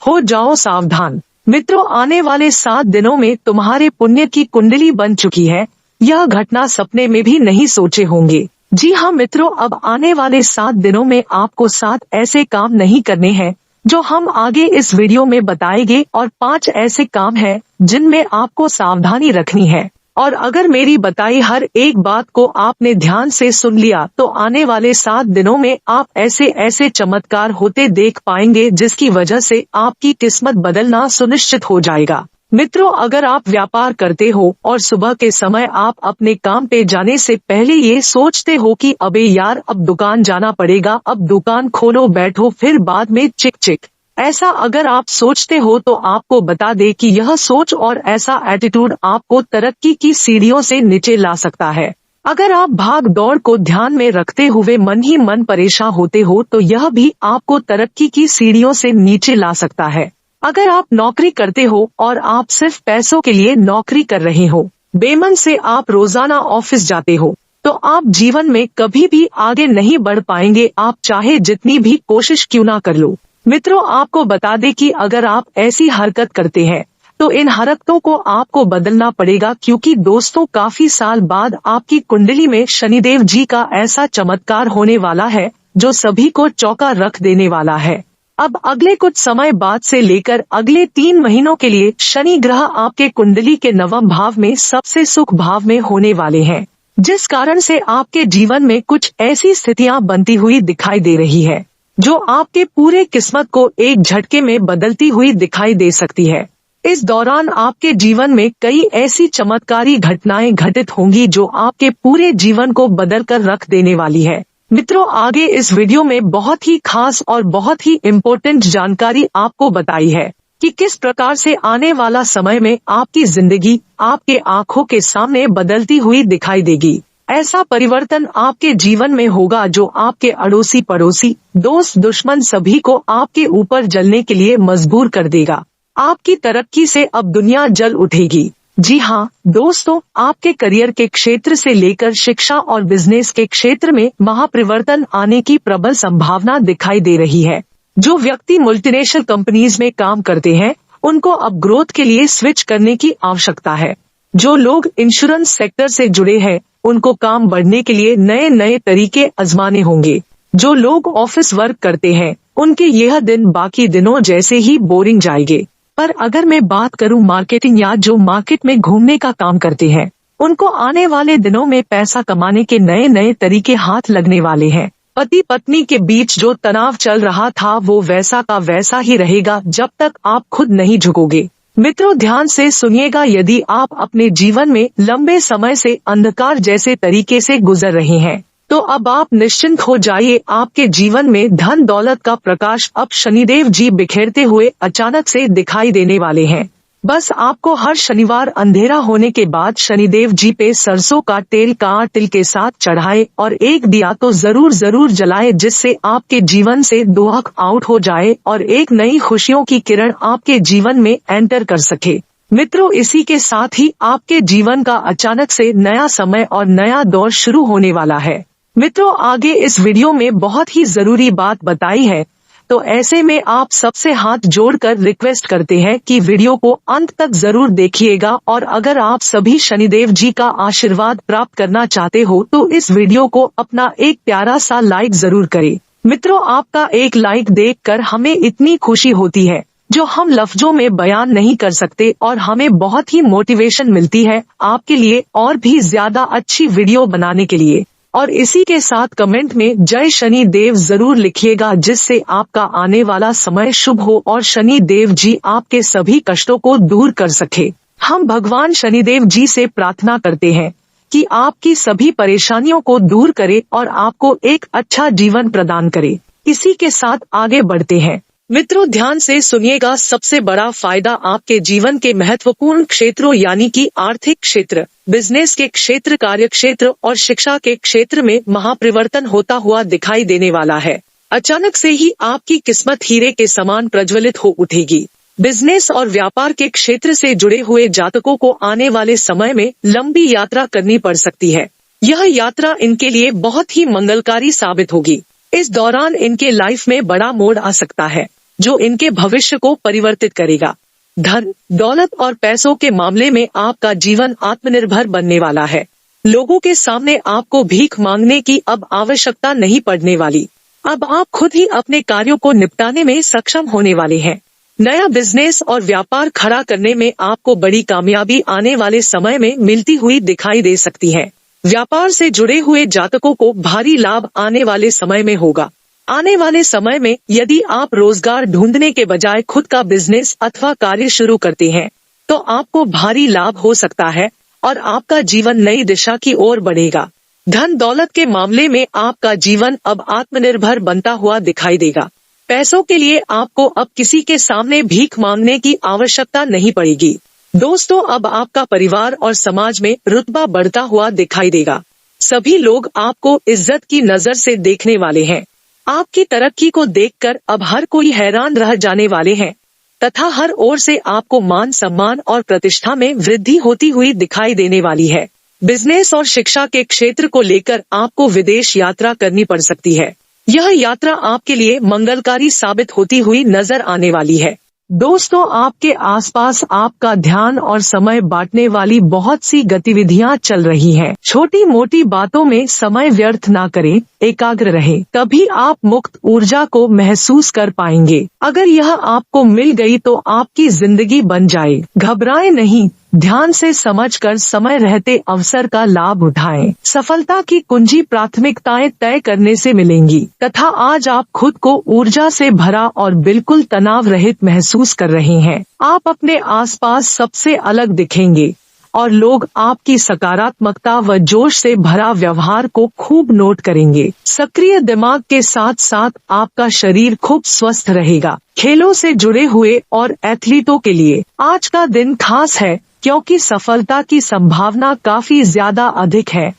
हो जाओ सावधान। मित्रों, आने वाले 7 दिनों में तुम्हारे पुण्य की कुंडली बन चुकी है। यह घटना सपने में भी नहीं सोचे होंगे। जी हाँ मित्रों, अब आने वाले 7 दिनों में आपको 7 ऐसे काम नहीं करने हैं जो हम आगे इस वीडियो में बताएंगे, और 5 ऐसे काम हैं जिनमें आपको सावधानी रखनी है। और अगर मेरी बताई हर एक बात को आपने ध्यान से सुन लिया तो आने वाले 7 दिनों में आप ऐसे ऐसे चमत्कार होते देख पाएंगे जिसकी वजह से आपकी किस्मत बदलना सुनिश्चित हो जाएगा। मित्रों, अगर आप व्यापार करते हो और सुबह के समय आप अपने काम पे जाने से पहले ये सोचते हो कि अबे यार अब दुकान जाना पड़ेगा, अब दुकान खोलो बैठो फिर बाद में चिक चिक, ऐसा अगर आप सोचते हो तो आपको बता दे कि यह सोच और ऐसा एटीट्यूड आपको तरक्की की सीढ़ियों से नीचे ला सकता है। अगर आप भाग दौड़ को ध्यान में रखते हुए मन ही मन परेशान होते हो तो यह भी आपको तरक्की की सीढ़ियों से नीचे ला सकता है। अगर आप नौकरी करते हो और आप सिर्फ पैसों के लिए नौकरी कर रहे हो, बेमन से आप रोजाना ऑफिस जाते हो, तो आप जीवन में कभी भी आगे नहीं बढ़ पाएंगे, आप चाहे जितनी भी कोशिश क्यों ना कर लो। मित्रों, आपको बता दें कि अगर आप ऐसी हरकत करते हैं तो इन हरकतों को आपको बदलना पड़ेगा, क्योंकि दोस्तों काफी साल बाद आपकी कुंडली में शनिदेव जी का ऐसा चमत्कार होने वाला है जो सभी को चौंका रख देने वाला है। अब अगले कुछ समय बाद से लेकर अगले 3 महीनों के लिए शनि ग्रह आपके कुंडली के 9वें भाव में सबसे सुख भाव में होने वाले हैं, जिस कारण से आपके जीवन में कुछ ऐसी स्थितियां बनती हुई दिखाई दे रही है जो आपके पूरे किस्मत को एक झटके में बदलती हुई दिखाई दे सकती है। इस दौरान आपके जीवन में कई ऐसी चमत्कारी घटनाएं घटित होंगी जो आपके पूरे जीवन को बदल कर रख देने वाली है। मित्रों, आगे इस वीडियो में बहुत ही खास और बहुत ही इम्पोर्टेंट जानकारी आपको बताई है कि किस प्रकार से आने वाला समय में आपकी जिंदगी आपके आंखों के सामने बदलती हुई दिखाई देगी। ऐसा परिवर्तन आपके जीवन में होगा जो आपके अड़ोसी पड़ोसी दोस्त दुश्मन सभी को आपके ऊपर जलने के लिए मजबूर कर देगा। आपकी तरक्की से अब दुनिया जल उठेगी। जी हाँ दोस्तों, आपके करियर के क्षेत्र से लेकर शिक्षा और बिजनेस के क्षेत्र में महापरिवर्तन आने की प्रबल संभावना दिखाई दे रही है। जो व्यक्ति मल्टीनेशनल कंपनीज में काम करते हैं उनको अब ग्रोथ के लिए स्विच करने की आवश्यकता है। जो लोग इंश्योरेंस सेक्टर से जुड़े हैं उनको काम बढ़ने के लिए नए नए तरीके आजमाने होंगे। जो लोग ऑफिस वर्क करते हैं उनके यह दिन बाकी दिनों जैसे ही बोरिंग जाएंगे। पर अगर मैं बात करूं मार्केटिंग या जो मार्केट में घूमने का काम करते हैं, उनको आने वाले दिनों में पैसा कमाने के नए नए तरीके हाथ लगने वाले हैं। पति पत्नी के बीच जो तनाव चल रहा था वो वैसा का वैसा ही रहेगा जब तक आप खुद नहीं झुकोगे। मित्रों, ध्यान से सुनिएगा, यदि आप अपने जीवन में लंबे समय से अंधकार जैसे तरीके से गुजर रहे हैं तो अब आप निश्चिंत हो जाइए। आपके जीवन में धन दौलत का प्रकाश अब शनिदेव जी बिखेरते हुए अचानक से दिखाई देने वाले हैं। बस आपको हर शनिवार अंधेरा होने के बाद शनिदेव जी पे सरसों का तेल का तिल के साथ चढ़ाए और एक दिया तो जरूर जलाए, जिससे आपके जीवन से दुख आउट हो जाए और एक नई खुशियों की किरण आपके जीवन में एंटर कर सके। मित्रों, इसी के साथ ही आपके जीवन का अचानक से नया समय और नया दौर शुरू होने वाला है। मित्रों, आगे इस वीडियो में बहुत ही जरूरी बात बताई है, तो ऐसे में आप सबसे हाथ जोड़कर रिक्वेस्ट करते हैं कि वीडियो को अंत तक जरूर देखिएगा। और अगर आप सभी शनिदेव जी का आशीर्वाद प्राप्त करना चाहते हो तो इस वीडियो को अपना एक प्यारा सा लाइक जरूर करें। मित्रों, आपका एक लाइक देखकर हमें इतनी खुशी होती है जो हम लफ्जों में बयान नहीं कर सकते, और हमें बहुत ही मोटिवेशन मिलती है आपके लिए और भी ज्यादा अच्छी वीडियो बनाने के लिए। और इसी के साथ कमेंट में जय शनि देव जरूर लिखिएगा, जिससे आपका आने वाला समय शुभ हो और शनि देव जी आपके सभी कष्टों को दूर कर सके। हम भगवान शनिदेव जी से प्रार्थना करते हैं कि आपकी सभी परेशानियों को दूर करे और आपको एक अच्छा जीवन प्रदान करे। इसी के साथ आगे बढ़ते हैं। मित्रों, ध्यान से सुनिएगा, सबसे बड़ा फायदा आपके जीवन के महत्वपूर्ण क्षेत्रों यानी कि आर्थिक क्षेत्र, बिजनेस के क्षेत्र, कार्य क्षेत्र और शिक्षा के क्षेत्र में महापरिवर्तन होता हुआ दिखाई देने वाला है। अचानक से ही आपकी किस्मत हीरे के समान प्रज्वलित हो उठेगी। बिजनेस और व्यापार के क्षेत्र से जुड़े हुए जातकों को आने वाले समय में लंबी यात्रा करनी पड़ सकती है। यह यात्रा इनके लिए बहुत ही मंगलकारी साबित होगी। इस दौरान इनके लाइफ में बड़ा मोड़ आ सकता है। जो इनके भविष्य को परिवर्तित करेगा। धन, दौलत और पैसों के मामले में आपका जीवन आत्मनिर्भर बनने वाला है। लोगों के सामने आपको भीख मांगने की अब आवश्यकता नहीं पड़ने वाली। अब आप खुद ही अपने कार्यों को निपटाने में सक्षम होने वाले हैं। नया बिजनेस और व्यापार खड़ा करने में आपको बड़ी कामयाबी आने वाले समय में मिलती हुई दिखाई दे सकती है। व्यापार से जुड़े हुए जातकों को भारी लाभ आने वाले समय में होगा। आने वाले समय में यदि आप रोजगार ढूंढने के बजाय खुद का बिजनेस अथवा कार्य शुरू करते हैं तो आपको भारी लाभ हो सकता है और आपका जीवन नई दिशा की ओर बढ़ेगा। धन दौलत के मामले में आपका जीवन अब आत्मनिर्भर बनता हुआ दिखाई देगा। पैसों के लिए आपको अब किसी के सामने भीख मांगने की आवश्यकता नहीं पड़ेगी। दोस्तों, अब आपका परिवार और समाज में रुतबा बढ़ता हुआ दिखाई देगा। सभी लोग आपको इज्जत की नजर से देखने वाले हैं। आपकी तरक्की को देखकर अब हर कोई हैरान रह जाने वाले हैं तथा हर ओर से आपको मान सम्मान और प्रतिष्ठा में वृद्धि होती हुई दिखाई देने वाली है। बिजनेस और शिक्षा के क्षेत्र को लेकर आपको विदेश यात्रा करनी पड़ सकती है। यह यात्रा आपके लिए मंगलकारी साबित होती हुई नजर आने वाली है। दोस्तों, आपके आसपास आपका ध्यान और समय बांटने वाली बहुत सी गतिविधियां चल रही हैं। छोटी मोटी बातों में समय व्यर्थ ना करें, एकाग्र रहें, तभी आप मुक्त ऊर्जा को महसूस कर पाएंगे। अगर यह आपको मिल गई तो आपकी जिंदगी बन जाए। घबराएं नहीं, ध्यान से समझकर समय रहते अवसर का लाभ उठाएं। सफलता की कुंजी प्राथमिकताएं तय करने से मिलेंगी तथा आज आप खुद को ऊर्जा से भरा और बिल्कुल तनाव रहित महसूस कर रहे हैं। आप अपने आसपास सबसे अलग दिखेंगे और लोग आपकी सकारात्मकता व जोश से भरा व्यवहार को खूब नोट करेंगे। सक्रिय दिमाग के साथ साथ आपका शरीर खूब स्वस्थ रहेगा। खेलों से जुड़े हुए और एथलीटों के लिए आज का दिन खास है क्योंकि सफलता की संभावना काफी ज्यादा अधिक है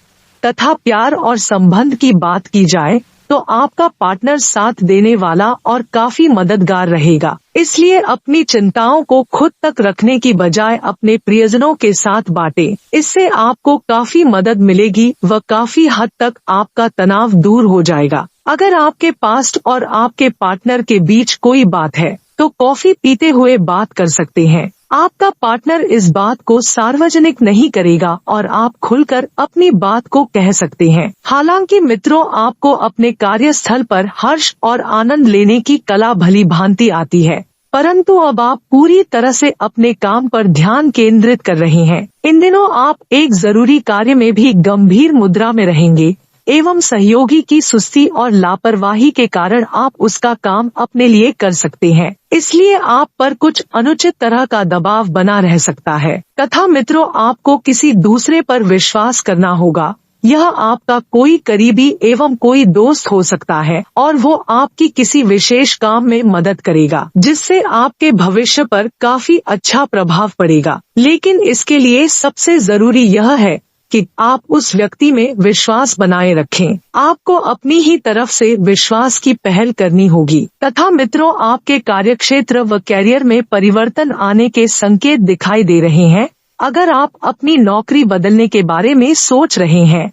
तथा प्यार और संबंध की बात की जाए तो आपका पार्टनर साथ देने वाला और काफी मददगार रहेगा। इसलिए अपनी चिंताओं को खुद तक रखने की बजाय अपने प्रियजनों के साथ बांटें। इससे आपको काफी मदद मिलेगी व काफी हद तक आपका तनाव दूर हो जाएगा। अगर आपके पास्ट और आपके पार्टनर के बीच कोई बात है तो कॉफी पीते हुए बात कर सकते हैं। आपका पार्टनर इस बात को सार्वजनिक नहीं करेगा और आप खुलकर अपनी बात को कह सकते हैं। हालांकि मित्रों, आपको अपने कार्यस्थल पर हर्ष और आनंद लेने की कला भली भांति आती है, परंतु अब आप पूरी तरह से अपने काम पर ध्यान केंद्रित कर रहे हैं। इन दिनों आप एक जरूरी कार्य में भी गंभीर मुद्रा में रहेंगे एवं सहयोगी की सुस्ती और लापरवाही के कारण आप उसका काम अपने लिए कर सकते हैं। इसलिए आप पर कुछ अनुचित तरह का दबाव बना रह सकता है तथा मित्रों, आपको किसी दूसरे पर विश्वास करना होगा। यह आपका कोई करीबी एवं कोई दोस्त हो सकता है और वो आपकी किसी विशेष काम में मदद करेगा जिससे आपके भविष्य पर काफी अच्छा प्रभाव पड़ेगा। लेकिन इसके लिए सबसे जरूरी यह है कि आप उस व्यक्ति में विश्वास बनाए रखें। आपको अपनी ही तरफ से विश्वास की पहल करनी होगी तथा मित्रों, आपके कार्यक्षेत्र व कैरियर में परिवर्तन आने के संकेत दिखाई दे रहे हैं। अगर आप अपनी नौकरी बदलने के बारे में सोच रहे हैं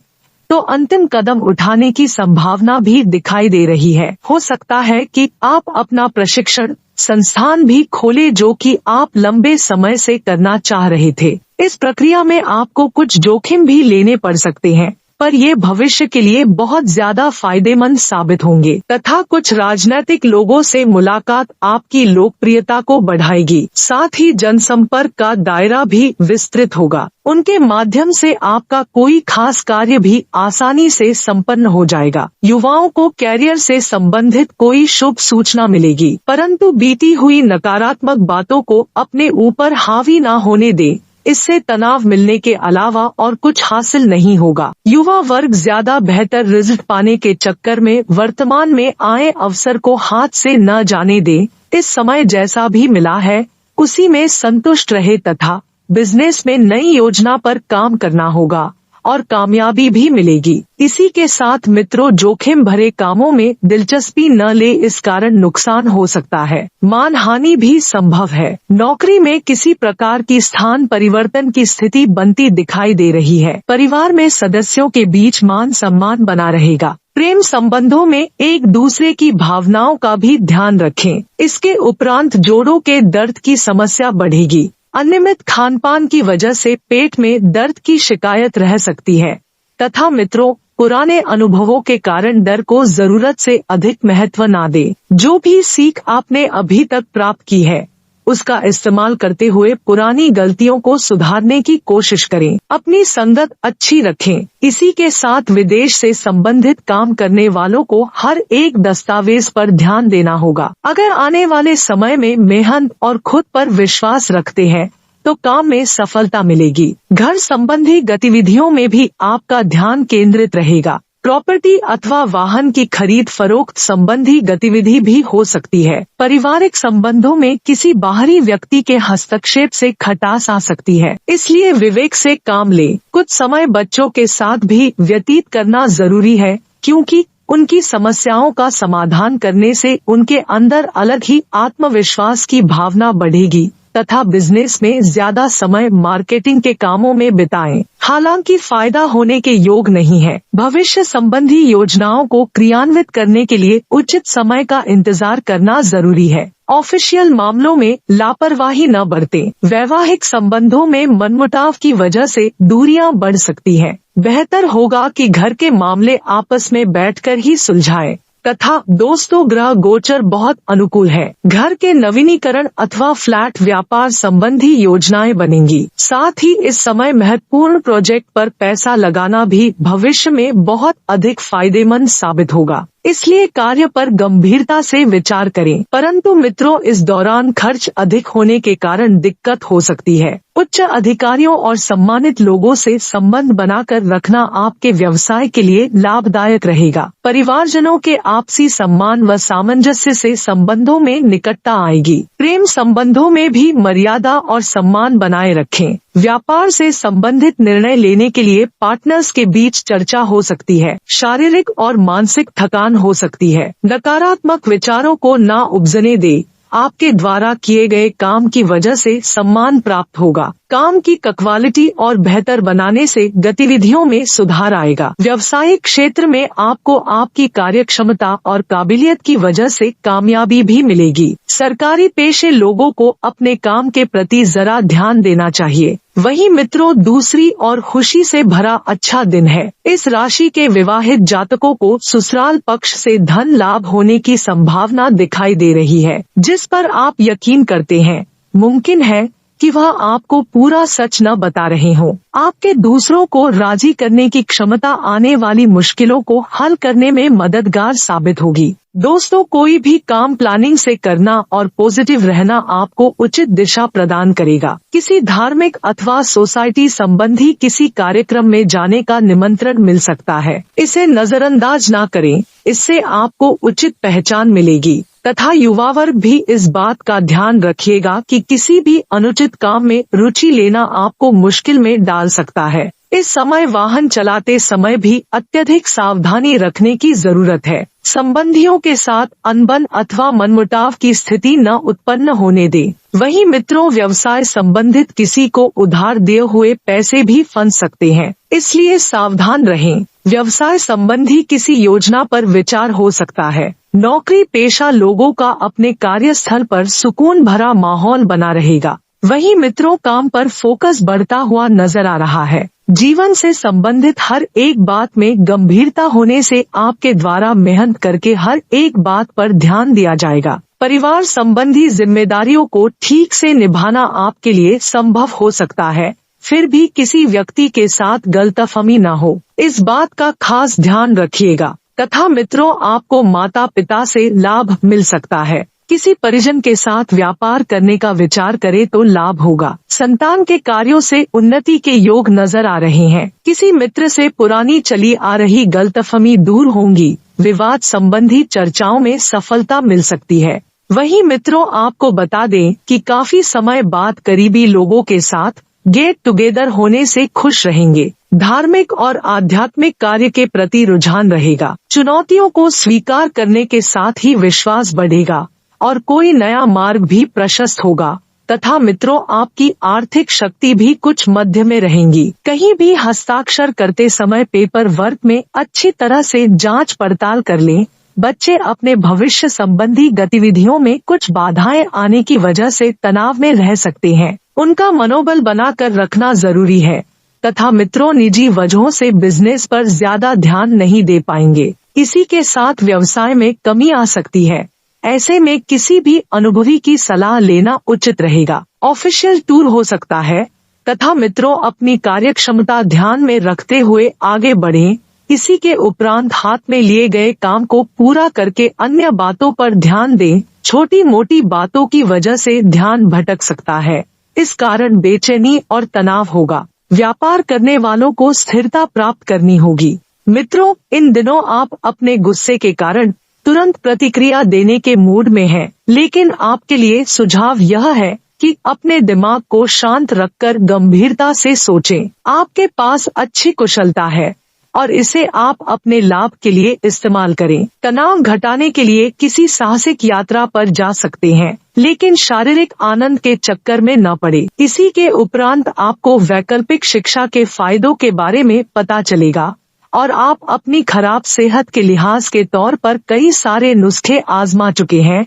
तो अंतिम कदम उठाने की संभावना भी दिखाई दे रही है। हो सकता है कि आप अपना प्रशिक्षण संस्थान भी खोले जो कि आप लंबे समय से करना चाह रहे थे। इस प्रक्रिया में आपको कुछ जोखिम भी लेने पड़ सकते हैं, पर ये भविष्य के लिए बहुत ज्यादा फायदेमंद साबित होंगे तथा कुछ राजनीतिक लोगों से मुलाकात आपकी लोकप्रियता को बढ़ाएगी। साथ ही जनसंपर्क का दायरा भी विस्तृत होगा। उनके माध्यम से आपका कोई खास कार्य भी आसानी से संपन्न हो जाएगा। युवाओं को कैरियर से संबंधित कोई शुभ सूचना मिलेगी, परंतु बीती हुई नकारात्मक बातों को अपने ऊपर हावी न होने दें। इससे तनाव मिलने के अलावा और कुछ हासिल नहीं होगा। युवा वर्ग ज्यादा बेहतर रिजल्ट पाने के चक्कर में वर्तमान में आए अवसर को हाथ से न जाने दे। इस समय जैसा भी मिला है उसी में संतुष्ट रहे तथा बिजनेस में नई योजना पर काम करना होगा और कामयाबी भी मिलेगी। इसी के साथ मित्रों, जोखिम भरे कामों में दिलचस्पी न ले, इस कारण नुकसान हो सकता है, मानहानि भी संभव है। नौकरी में किसी प्रकार की स्थान परिवर्तन की स्थिति बनती दिखाई दे रही है। परिवार में सदस्यों के बीच मान सम्मान बना रहेगा। प्रेम संबंधों में एक दूसरे की भावनाओं का भी ध्यान रखें। इसके उपरांत जोड़ों के दर्द की समस्या बढ़ेगी। अनियमित खानपान की वजह से पेट में दर्द की शिकायत रह सकती है तथा मित्रों, पुराने अनुभवों के कारण डर को जरूरत से अधिक महत्व ना दें। जो भी सीख आपने अभी तक प्राप्त की है, उसका इस्तेमाल करते हुए पुरानी गलतियों को सुधारने की कोशिश करें। अपनी संगत अच्छी रखें। इसी के साथ विदेश से संबंधित काम करने वालों को हर एक दस्तावेज पर ध्यान देना होगा। अगर आने वाले समय में मेहनत और खुद पर विश्वास रखते हैं तो काम में सफलता मिलेगी। घर संबंधी गतिविधियों में भी आपका ध्यान केंद्रित रहेगा। प्रॉपर्टी अथवा वाहन की खरीद फरोख्त संबंधी गतिविधि भी हो सकती है। पारिवारिक संबंधों में किसी बाहरी व्यक्ति के हस्तक्षेप से खटास आ सकती है, इसलिए विवेक से काम लें। कुछ समय बच्चों के साथ भी व्यतीत करना जरूरी है, क्योंकि उनकी समस्याओं का समाधान करने से उनके अंदर अलग ही आत्मविश्वास की भावना बढ़ेगी तथा बिजनेस में ज्यादा समय मार्केटिंग के कामों में बिताएं। हालांकि फायदा होने के योग नहीं है। भविष्य संबंधी योजनाओं को क्रियान्वित करने के लिए उचित समय का इंतजार करना जरूरी है। ऑफिशियल मामलों में लापरवाही न बरतें। वैवाहिक संबंधों में मनमुटाव की वजह से दूरियां बढ़ सकती हैं। बेहतर होगा कि घर के मामले आपस में बैठकर ही सुलझाएं। तथा दोस्तों, ग्रह गोचर बहुत अनुकूल है। घर के नवीनीकरण अथवा फ्लैट व्यापार संबंधी योजनाएं बनेंगी। साथ ही इस समय महत्वपूर्ण प्रोजेक्ट पर पैसा लगाना भी भविष्य में बहुत अधिक फायदेमंद साबित होगा। इसलिए कार्य पर गंभीरता से विचार करें। परंतु मित्रों, इस दौरान खर्च अधिक होने के कारण दिक्कत हो सकती है। उच्च अधिकारियों और सम्मानित लोगों से संबंध बनाकर रखना आपके व्यवसाय के लिए लाभदायक रहेगा। परिवारजनों के आपसी सम्मान व सामंजस्य से संबंधों में निकटता आएगी। प्रेम संबंधों में भी मर्यादा और सम्मान बनाए रखें। व्यापार से संबंधित निर्णय लेने के लिए पार्टनर्स के बीच चर्चा हो सकती है। शारीरिक और मानसिक थकान हो सकती है। नकारात्मक विचारों को ना उपजने दे। आपके द्वारा किए गए काम की वजह से सम्मान प्राप्त होगा। काम की क्वालिटी और बेहतर बनाने से गतिविधियों में सुधार आएगा। व्यावसायिक क्षेत्र में आपको आपकी कार्यक्षमता और काबिलियत की वजह से कामयाबी भी मिलेगी। सरकारी पेशे लोगों को अपने काम के प्रति जरा ध्यान देना चाहिए। वहीं मित्रों, दूसरी और खुशी से भरा अच्छा दिन है। इस राशि के विवाहित जातकों को ससुराल पक्ष से धन लाभ होने की संभावना दिखाई दे रही है, जिस पर आप यकीन करते हैं। मुमकिन है कि वह आपको पूरा सच न बता रहे हों। आपके दूसरों को राजी करने की क्षमता आने वाली मुश्किलों को हल करने में मददगार साबित होगी। दोस्तों, कोई भी काम प्लानिंग से करना और पॉजिटिव रहना आपको उचित दिशा प्रदान करेगा। किसी धार्मिक अथवा सोसाइटी संबंधी किसी कार्यक्रम में जाने का निमंत्रण मिल सकता है। इसे नजरअंदाज ना करें, इससे आपको उचित पहचान मिलेगी। तथा युवा वर्ग भी इस बात का ध्यान रखिएगा कि किसी भी अनुचित काम में रुचि लेना आपको मुश्किल में डाल सकता है। इस समय वाहन चलाते समय भी अत्यधिक सावधानी रखने की जरूरत है। संबंधियों के साथ अनबन अथवा मनमुटाव की स्थिति न उत्पन्न होने दें। वहीं मित्रों, व्यवसाय संबंधित किसी को उधार दिए हुए पैसे भी फंस सकते हैं, इसलिए सावधान रहें। व्यवसाय संबंधी किसी योजना पर विचार हो सकता है। नौकरी पेशा लोगों का अपने कार्यस्थल पर सुकून भरा माहौल बना रहेगा। वहीं मित्रों, काम पर फोकस बढ़ता हुआ नजर आ रहा है। जीवन से संबंधित हर एक बात में गंभीरता होने से आपके द्वारा मेहनत करके हर एक बात पर ध्यान दिया जाएगा। परिवार संबंधी जिम्मेदारियों को ठीक से निभाना आपके लिए संभव हो सकता है, फिर भी किसी व्यक्ति के साथ गलतफहमी न हो, इस बात का खास ध्यान रखिएगा। तथा मित्रों, आपको माता पिता से लाभ मिल सकता है। किसी परिजन के साथ व्यापार करने का विचार करे तो लाभ होगा। संतान के कार्यों से उन्नति के योग नजर आ रहे हैं। किसी मित्र से पुरानी चली आ रही गलतफहमी दूर होंगी। विवाद संबंधी चर्चाओं में सफलता मिल सकती है। वहीं मित्रों, आपको बता दें कि काफी समय बाद करीबी लोगों के साथ गेट टुगेदर होने से खुश रहेंगे। धार्मिक और आध्यात्मिक कार्य के प्रति रुझान रहेगा। चुनौतियों को स्वीकार करने के साथ ही विश्वास बढ़ेगा और कोई नया मार्ग भी प्रशस्त होगा। तथा मित्रों, आपकी आर्थिक शक्ति भी कुछ मध्य में रहेंगी। कहीं भी हस्ताक्षर करते समय पेपर वर्क में अच्छी तरह से जांच पड़ताल कर लें। बच्चे अपने भविष्य संबंधी गतिविधियों में कुछ बाधाएं आने की वजह से तनाव में रह सकते हैं। उनका मनोबल बनाकर रखना जरूरी है। तथा मित्रों, निजी वजहों से बिजनेस पर ज्यादा ध्यान नहीं दे पाएंगे। इसी के साथ व्यवसाय में कमी आ सकती है। ऐसे में किसी भी अनुभवी की सलाह लेना उचित रहेगा। ऑफिशियल टूर हो सकता है। तथा मित्रों, अपनी कार्यक्षमता ध्यान में रखते हुए आगे बढ़ें। इसी के उपरांत हाथ में लिए गए काम को पूरा करके अन्य बातों पर ध्यान दें। छोटी मोटी बातों की वजह से ध्यान भटक सकता है। इस कारण बेचैनी और तनाव होगा। व्यापार करने वालों को स्थिरता प्राप्त करनी होगी। मित्रों, इन दिनों आप अपने गुस्से के कारण तुरंत प्रतिक्रिया देने के मूड में हैं, लेकिन आपके लिए सुझाव यह है कि अपने दिमाग को शांत रखकर गंभीरता से सोचें। आपके पास अच्छी कुशलता है और इसे आप अपने लाभ के लिए इस्तेमाल करें। तनाव घटाने के लिए किसी साहसिक यात्रा पर जा सकते हैं, लेकिन शारीरिक आनंद के चक्कर में न पड़े। इसी के उपरांत आपको वैकल्पिक शिक्षा के फायदों के बारे में पता चलेगा और आप अपनी खराब सेहत के लिहाज के तौर पर कई सारे नुस्खे आजमा चुके हैं,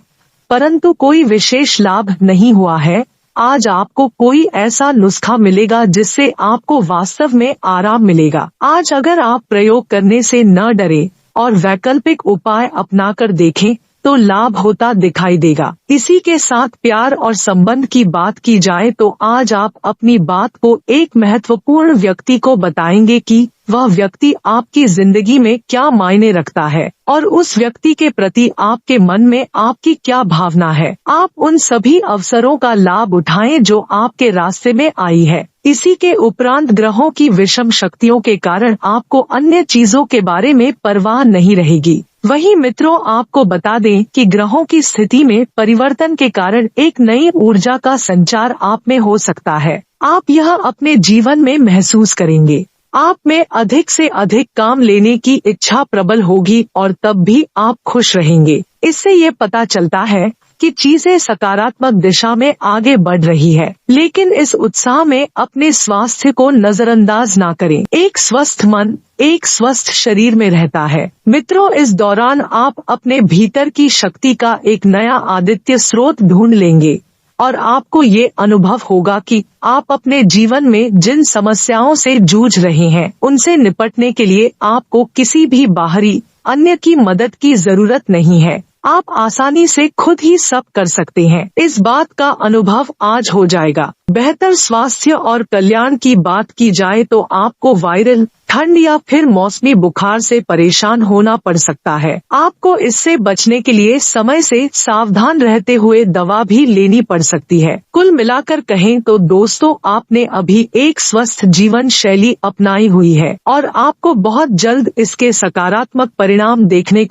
परंतु कोई विशेष लाभ नहीं हुआ है। आज आपको कोई ऐसा नुस्खा मिलेगा जिससे आपको वास्तव में आराम मिलेगा। आज अगर आप प्रयोग करने से न डरे और वैकल्पिक उपाय अपनाकर देखें तो लाभ होता दिखाई देगा। इसी के साथ प्यार और संबंध की बात की जाए तो आज आप अपनी बात को एक महत्वपूर्ण व्यक्ति को बताएंगे कि वह व्यक्ति आपकी जिंदगी में क्या मायने रखता है और उस व्यक्ति के प्रति आपके मन में आपकी क्या भावना है। आप उन सभी अवसरों का लाभ उठाएं जो आपके रास्ते में आई है। इसी के उपरांत ग्रहों की विषम शक्तियों के कारण आपको अन्य चीजों के बारे में परवाह नहीं रहेगी। वहीं मित्रों, आपको बता दें कि ग्रहों की स्थिति में परिवर्तन के कारण एक नई ऊर्जा का संचार आप में हो सकता है। आप यह अपने जीवन में महसूस करेंगे। आप में अधिक से अधिक काम लेने की इच्छा प्रबल होगी और तब भी आप खुश रहेंगे। इससे ये पता चलता है कि चीजें सकारात्मक दिशा में आगे बढ़ रही है, लेकिन इस उत्साह में अपने स्वास्थ्य को नजरअंदाज ना करें। एक स्वस्थ मन एक स्वस्थ शरीर में रहता है। मित्रों, इस दौरान आप अपने भीतर की शक्ति का एक नया आदित्य स्रोत ढूंढ लेंगे और आपको ये अनुभव होगा कि आप अपने जीवन में जिन समस्याओं से जूझ रहे हैं उनसे निपटने के लिए आपको किसी भी बाहरी अन्य की मदद की जरूरत नहीं है। आप आसानी से खुद ही सब कर सकते हैं। इस बात का अनुभव आज हो जाएगा। बेहतर स्वास्थ्य और कल्याण की बात की जाए तो आपको वायरल ठंड या फिर मौसमी बुखार से परेशान होना पड़ सकता है। आपको इससे बचने के लिए समय से सावधान रहते हुए दवा भी लेनी पड़ सकती है। कुल मिलाकर कहें तो दोस्तों, आपने अभी एक स्वस्थ जीवन शैली अपनाई हुई है और आपको बहुत जल्द इसके सकारात्मक परिणाम देखने को